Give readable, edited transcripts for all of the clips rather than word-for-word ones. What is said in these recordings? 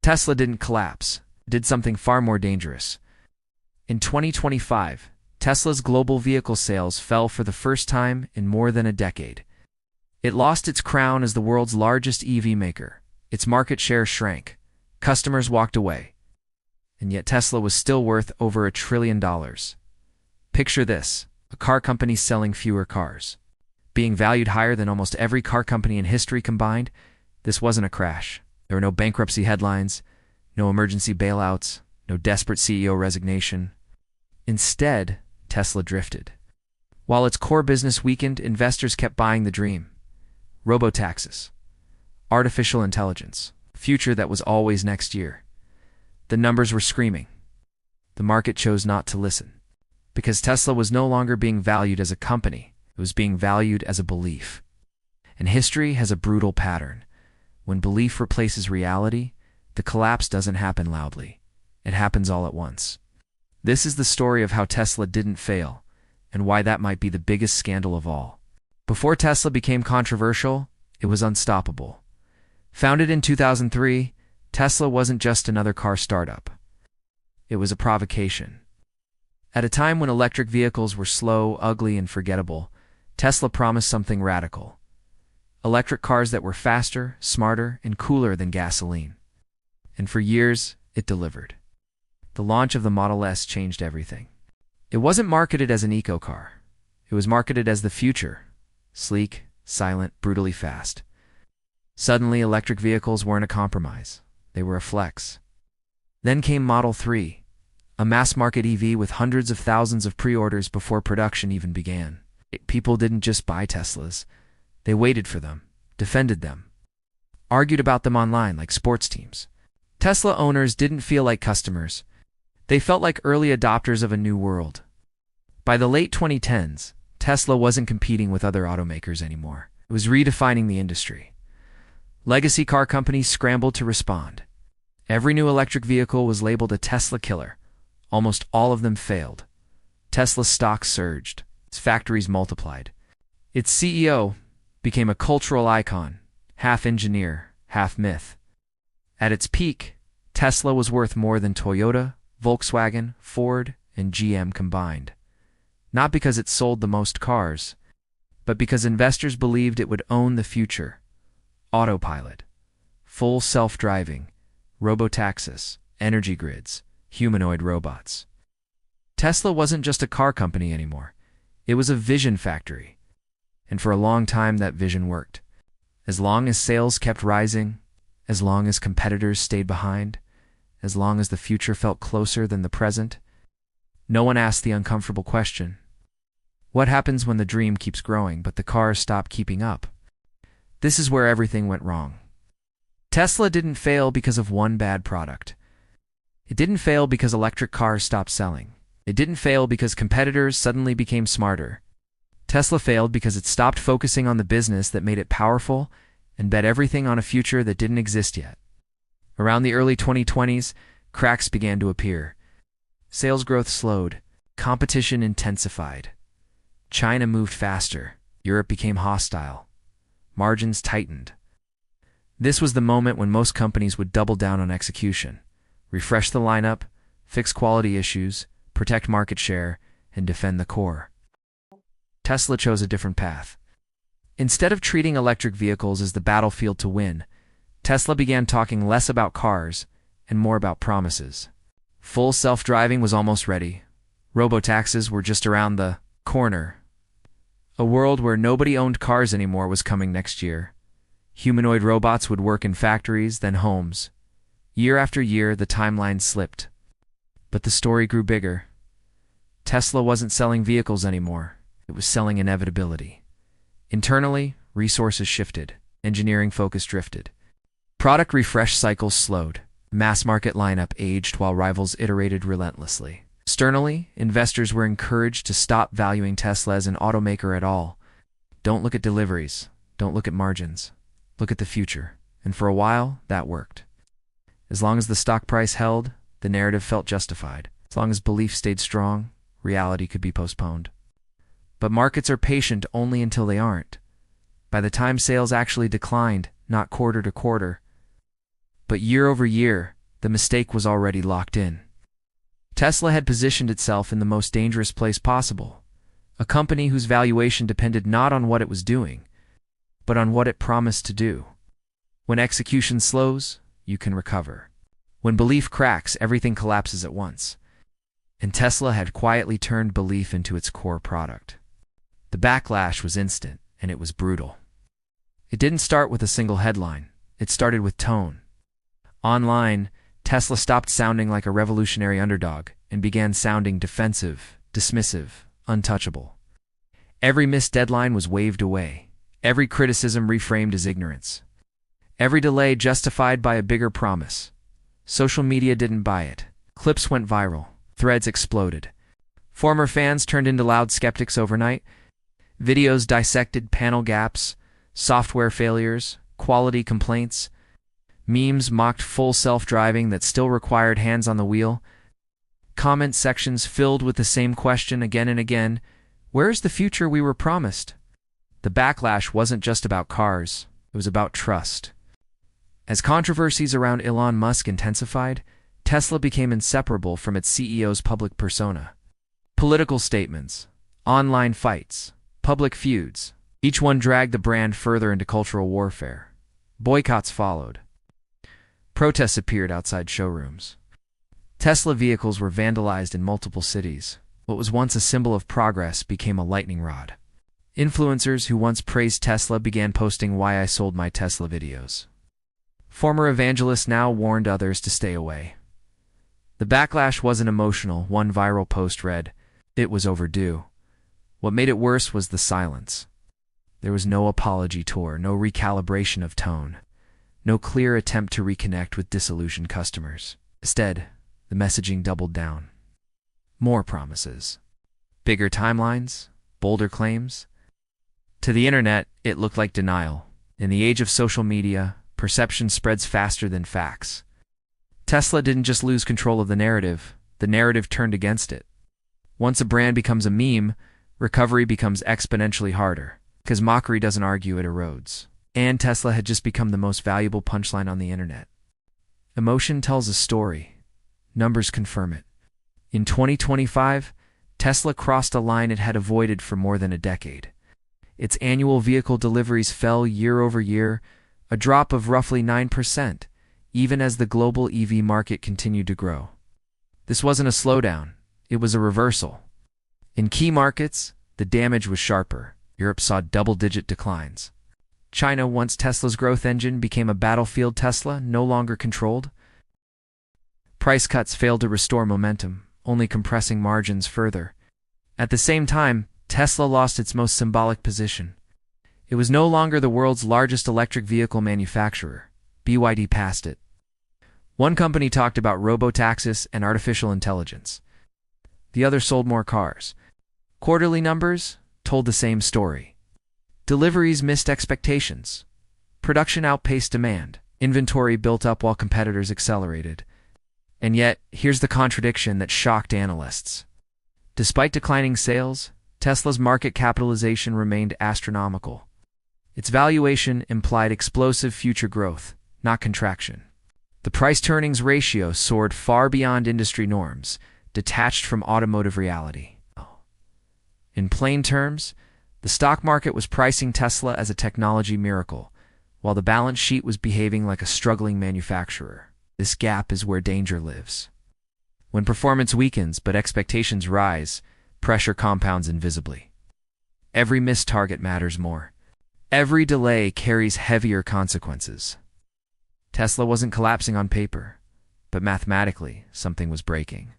Tesla didn't collapse, it did something far more dangerous. In 2025, Tesla's global vehicle sales fell for the first time in more than a decade. It lost its crown as the world's largest EV maker. Its market share shrank. Customers walked away. And yet Tesla was still worth over $1 trillion. Picture this, a car company selling fewer cars. Being valued higher than almost every car company in history combined, this wasn't a crash. There were no bankruptcy headlines, no emergency bailouts, no desperate CEO resignation. Instead, Tesla drifted. While its core business weakened, investors kept buying the dream. Robotaxis, artificial intelligence, a future that was always next year. The numbers were screaming. The market chose not to listen. Because Tesla was no longer being valued as a company, it was being valued as a belief. And history has a brutal pattern. When belief replaces reality, the collapse doesn't happen loudly. It happens all at once. This is the story of how Tesla didn't fail, and why that might be the biggest scandal of all. Before Tesla became controversial, it was unstoppable. Founded in 2003, Tesla wasn't just another car startup. It was a provocation. At a time when electric vehicles were slow, ugly, and forgettable, Tesla promised something radical. Electric cars that were faster, smarter, and cooler than gasoline. And for years, it delivered. The launch of the Model S changed everything. It wasn't marketed as an eco-car. It was marketed as the future. Sleek, silent, brutally fast. Suddenly, electric vehicles weren't a compromise. They were a flex. Then came Model 3, a mass-market EV with hundreds of thousands of pre-orders before production even began. People didn't just buy Teslas. They waited for them, defended them, argued about them online like sports teams. Tesla owners didn't feel like customers. They felt like early adopters of a new world. By the late 2010s, Tesla wasn't competing with other automakers anymore. It was redefining the industry. Legacy car companies scrambled to respond. Every new electric vehicle was labeled a Tesla killer. Almost all of them failed. Tesla's stock surged. Its factories multiplied. Its CEO became a cultural icon, half engineer, half myth. At its peak, Tesla was worth more than Toyota, Volkswagen, Ford, and GM combined. Not because it sold the most cars, but because investors believed it would own the future. Autopilot, full self-driving, robotaxis, energy grids, humanoid robots. Tesla wasn't just a car company anymore. It was a vision factory. And for a long time that vision worked. As long as sales kept rising, as long as competitors stayed behind, as long as the future felt closer than the present, no one asked the uncomfortable question. What happens when the dream keeps growing but the cars stop keeping up? This is where everything went wrong. Tesla didn't fail because of one bad product. It didn't fail because electric cars stopped selling. It didn't fail because competitors suddenly became smarter. Tesla failed because it stopped focusing on the business that made it powerful and bet everything on a future that didn't exist yet. Around the early 2020s, cracks began to appear. Sales growth slowed. Competition intensified. China moved faster. Europe became hostile. Margins tightened. This was the moment when most companies would double down on execution, refresh the lineup, fix quality issues, protect market share, and defend the core. Tesla chose a different path. Instead of treating electric vehicles as the battlefield to win, Tesla began talking less about cars and more about promises. Full self-driving was almost ready. Robotaxis were just around the corner. A world where nobody owned cars anymore was coming next year. Humanoid robots would work in factories, then homes. Year after year, the timeline slipped. But the story grew bigger. Tesla wasn't selling vehicles anymore. It was selling inevitability. Internally, resources shifted. Engineering focus drifted. Product refresh cycles slowed. Mass market lineup aged while rivals iterated relentlessly. Externally, investors were encouraged to stop valuing Tesla as an automaker at all. Don't look at deliveries. Don't look at margins. Look at the future. And for a while, that worked. As long as the stock price held, the narrative felt justified. As long as belief stayed strong, reality could be postponed. But markets are patient only until they aren't. By the time sales actually declined, not quarter to quarter, but year over year, the mistake was already locked in. Tesla had positioned itself in the most dangerous place possible, a company whose valuation depended not on what it was doing, but on what it promised to do. When execution slows, you can recover. When belief cracks, everything collapses at once. And Tesla had quietly turned belief into its core product. The backlash was instant, and it was brutal. It didn't start with a single headline. It started with tone. Online, Tesla stopped sounding like a revolutionary underdog and began sounding defensive, dismissive, untouchable. Every missed deadline was waved away. Every criticism reframed as ignorance. Every delay justified by a bigger promise. Social media didn't buy it. Clips went viral. Threads exploded. Former fans turned into loud skeptics overnight. Videos dissected panel gaps, software failures, quality complaints. Memes mocked full self-driving that still required hands on the wheel. Comment sections filled with the same question again and again: where's the future we were promised? The backlash wasn't just about cars, it was about trust. As controversies around Elon Musk intensified, Tesla became inseparable from its CEO's public persona. Political statements, online fights, public feuds, each one dragged the brand further into cultural warfare. Boycotts followed. Protests appeared outside showrooms. Tesla vehicles were vandalized in multiple cities. What was once a symbol of progress became a lightning rod. Influencers who once praised Tesla began posting "Why I Sold My Tesla" videos. Former evangelists now warned others to stay away. The backlash wasn't emotional. One viral post read, "It was overdue." What made it worse was the silence. There was no apology tour, no recalibration of tone, no clear attempt to reconnect with disillusioned customers. Instead, the messaging doubled down. More promises. Bigger timelines, bolder claims. To the internet, it looked like denial. In the age of social media, perception spreads faster than facts. Tesla didn't just lose control of the narrative turned against it. Once a brand becomes a meme, recovery becomes exponentially harder, because mockery doesn't argue, it erodes. And Tesla had just become the most valuable punchline on the internet. Emotion tells a story. Numbers confirm it. In 2025, Tesla crossed a line it had avoided for more than a decade. Its annual vehicle deliveries fell year over year, a drop of roughly 9%, even as the global EV market continued to grow. This wasn't a slowdown, it was a reversal. In key markets, the damage was sharper. Europe saw double-digit declines. China, once Tesla's growth engine, became a battlefield Tesla no longer controlled. Price cuts failed to restore momentum, only compressing margins further. At the same time, Tesla lost its most symbolic position. It was no longer the world's largest electric vehicle manufacturer. BYD passed it. One company talked about robotaxis and artificial intelligence. The other sold more cars. Quarterly numbers told the same story. Deliveries missed expectations. Production outpaced demand. Inventory built up while competitors accelerated. And yet, here's the contradiction that shocked analysts. Despite declining sales, Tesla's market capitalization remained astronomical. Its valuation implied explosive future growth, not contraction. The price-to-earnings ratio soared far beyond industry norms, detached from automotive reality. In plain terms, the stock market was pricing Tesla as a technology miracle, while the balance sheet was behaving like a struggling manufacturer. This gap is where danger lives. When performance weakens but expectations rise, pressure compounds invisibly. Every missed target matters more. Every delay carries heavier consequences. Tesla wasn't collapsing on paper, but mathematically, something was breaking.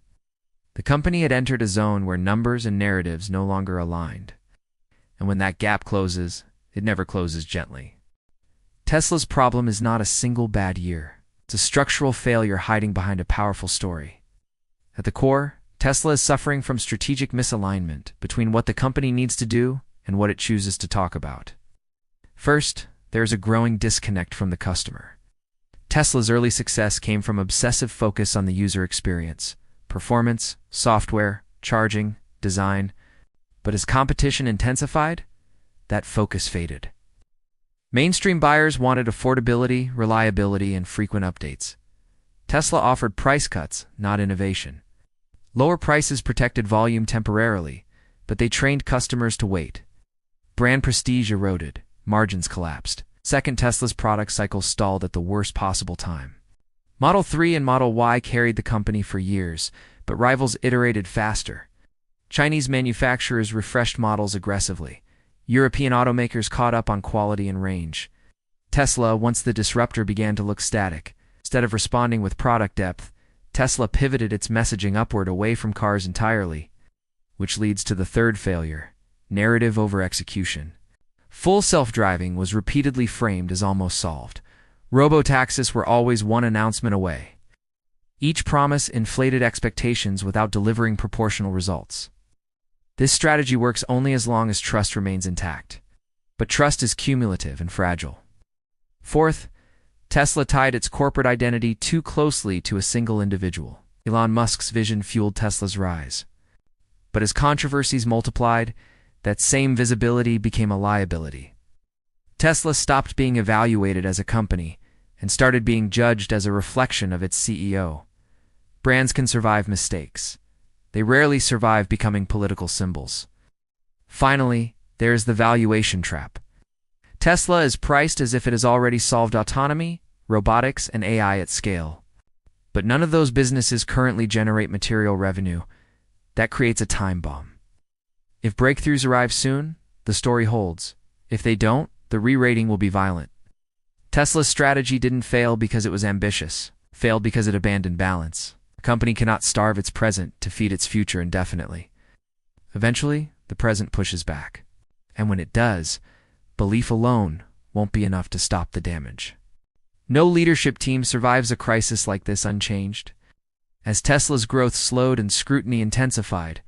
The company had entered a zone where numbers and narratives no longer aligned. And when that gap closes, it never closes gently. Tesla's problem is not a single bad year. It's a structural failure hiding behind a powerful story. At the core, Tesla is suffering from strategic misalignment between what the company needs to do and what it chooses to talk about. First, there is a growing disconnect from the customer. Tesla's early success came from obsessive focus on the user experience, performance, software, charging, design. But as competition intensified, that focus faded. Mainstream buyers wanted affordability, reliability, and frequent updates. Tesla offered price cuts, not innovation. Lower prices protected volume temporarily, but they trained customers to wait. Brand prestige eroded, margins collapsed. Second, Tesla's product cycle stalled at the worst possible time. Model 3 and Model Y carried the company for years, but rivals iterated faster. Chinese manufacturers refreshed models aggressively. European automakers caught up on quality and range. Tesla, once the disruptor, began to look static. Instead of responding with product depth, Tesla pivoted its messaging upward away from cars entirely, which leads to the third failure: narrative over execution. Full self-driving was repeatedly framed as almost solved. Robotaxis were always one announcement away. Each promise inflated expectations without delivering proportional results. This strategy works only as long as trust remains intact. But trust is cumulative and fragile. Fourth, Tesla tied its corporate identity too closely to a single individual. Elon Musk's vision fueled Tesla's rise. But as controversies multiplied, that same visibility became a liability. Tesla stopped being evaluated as a company and started being judged as a reflection of its CEO. Brands can survive mistakes. They rarely survive becoming political symbols. Finally, there is the valuation trap. Tesla is priced as if it has already solved autonomy, robotics, and AI at scale. But none of those businesses currently generate material revenue. That creates a time bomb. If breakthroughs arrive soon, the story holds. If they don't, the re-rating will be violent. Tesla's strategy didn't fail because it was ambitious, failed because it abandoned balance. A company cannot starve its present to feed its future indefinitely. Eventually, the present pushes back. And when it does, belief alone won't be enough to stop the damage. No leadership team survives a crisis like this unchanged. As Tesla's growth slowed and scrutiny intensified,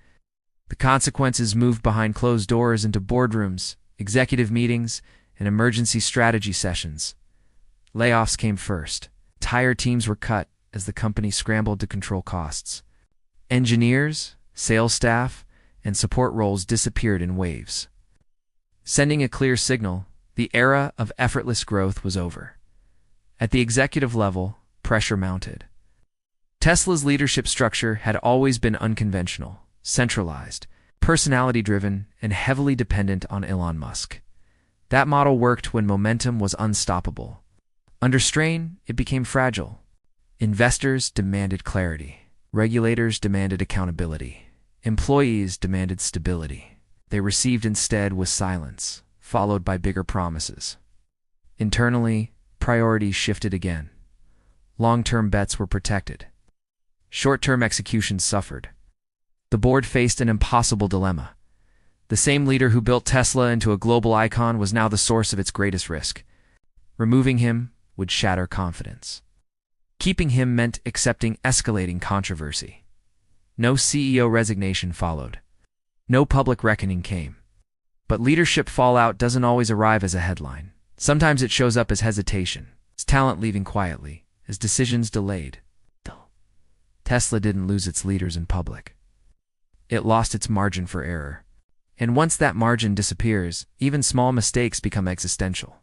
the consequences moved behind closed doors into boardrooms, executive meetings, and emergency strategy sessions. Layoffs came first. Entire teams were cut as the company scrambled to control costs. Engineers, sales staff, and support roles disappeared in waves. Sending a clear signal, the era of effortless growth was over. At the executive level, pressure mounted. Tesla's leadership structure had always been unconventional, centralized, personality-driven, and heavily dependent on Elon Musk. That model worked when momentum was unstoppable. Under strain, it became fragile. Investors demanded clarity. Regulators demanded accountability. Employees demanded stability. They received instead with silence, followed by bigger promises. Internally, priorities shifted again. Long-term bets were protected. Short-term execution suffered. The board faced an impossible dilemma. The same leader who built Tesla into a global icon was now the source of its greatest risk. Removing him would shatter confidence. Keeping him meant accepting escalating controversy. No CEO resignation followed. No public reckoning came. But leadership fallout doesn't always arrive as a headline. Sometimes it shows up as hesitation, as talent leaving quietly, as decisions delayed. Tesla didn't lose its leaders in public. It lost its margin for error. And once that margin disappears, even small mistakes become existential.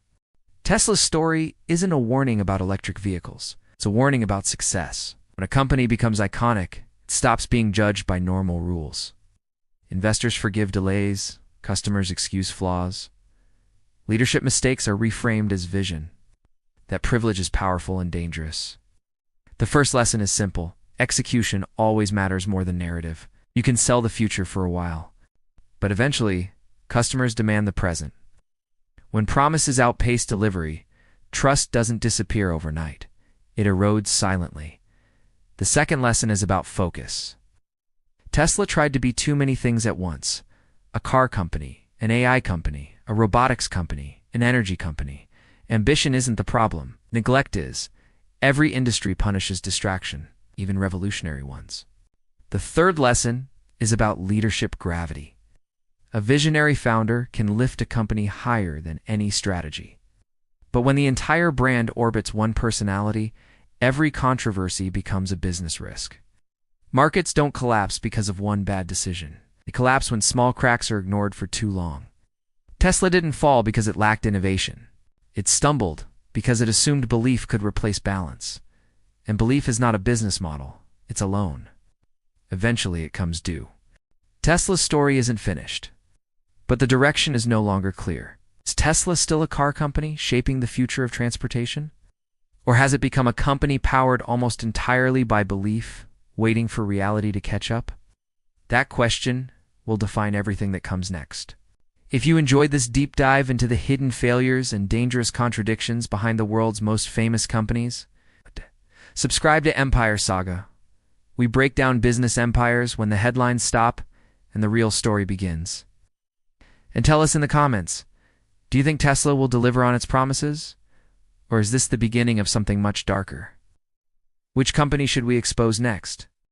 Tesla's story isn't a warning about electric vehicles. It's a warning about success. When a company becomes iconic, it stops being judged by normal rules. Investors forgive delays, customers excuse flaws. Leadership mistakes are reframed as vision. That privilege is powerful and dangerous. The first lesson is simple. Execution always matters more than narrative. You can sell the future for a while, but eventually, customers demand the present. When promises outpace delivery, trust doesn't disappear overnight. It erodes silently. The second lesson is about focus. Tesla tried to be too many things at once: a car company, an AI company, a robotics company, an energy company. Ambition isn't the problem. Neglect is. Every industry punishes distraction, even revolutionary ones. The third lesson is about leadership gravity. A visionary founder can lift a company higher than any strategy. But when the entire brand orbits one personality, every controversy becomes a business risk. Markets don't collapse because of one bad decision. They collapse when small cracks are ignored for too long. Tesla didn't fall because it lacked innovation. It stumbled because it assumed belief could replace balance. And belief is not a business model, it's a loan. Eventually it comes due. Tesla's story isn't finished, but the direction is no longer clear. Is Tesla still a car company shaping the future of transportation? Or has it become a company powered almost entirely by belief, waiting for reality to catch up? That question will define everything that comes next. If you enjoyed this deep dive into the hidden failures and dangerous contradictions behind the world's most famous companies, subscribe to Empire Saga. We break down business empires when the headlines stop and the real story begins. And tell us in the comments, do you think Tesla will deliver on its promises? Or is this the beginning of something much darker? Which company should we expose next?